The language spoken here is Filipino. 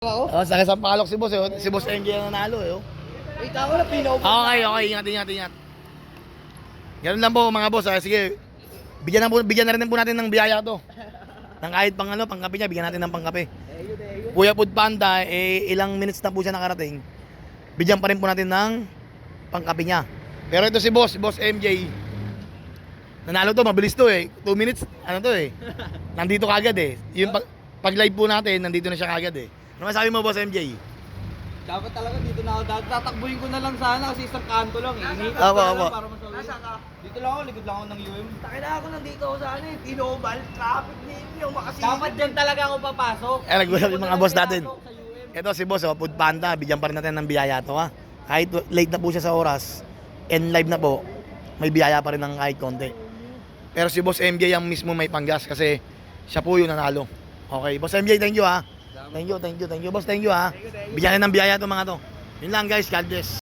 Ako? Oh, sakit sa palok si boss eh. Si boss MJ ang nanalo eh. Oh. Wait, ako na pinaw. Okay, ingat. Ganun lang po mga boss. Sige, bigyan na rin po natin ng biyaya to. Nang kahit pangkape niya, bigyan natin ng pangkape. Kuya Food Panda, ilang minutes na po siya nakarating. Bigyan pa rin po natin ng pangkape niya. Pero ito si boss MJ. Nanalo to, mabilis to eh. 2 minutes, nandito kagad eh. Yung pag live po natin, nandito na siya kagad eh. Ano masabi mo boss MJ? Dapat talaga dito na ako. Tatakbuhin ko na lang sana kasi isang kanto lang eh. Iniikot Opo, ko na opo. lang para masawin. Nasaan ka? Dito lang ako, likod lang ako ng UM. Takin na ako nandito ako sa Tinobal, traffic ninyo, makasilip. Dapat dyan talaga ako papasok. Nagulat yung mga boss natin. Sa UM. Ito si boss, Food Panda, bigyan pa rin natin ng biyaya to ha. Kahit late na po siya sa oras, and live na po, may biyaya pa rin ng kahit konti. Pero si boss MJ ang mismo may panggas kasi siya po yung nanalo. Okay, boss MJ, thank you ha. Thank you. Boss, thank you ha. Bigyan rin ng biyaya to mga to. Yun lang guys, God bless.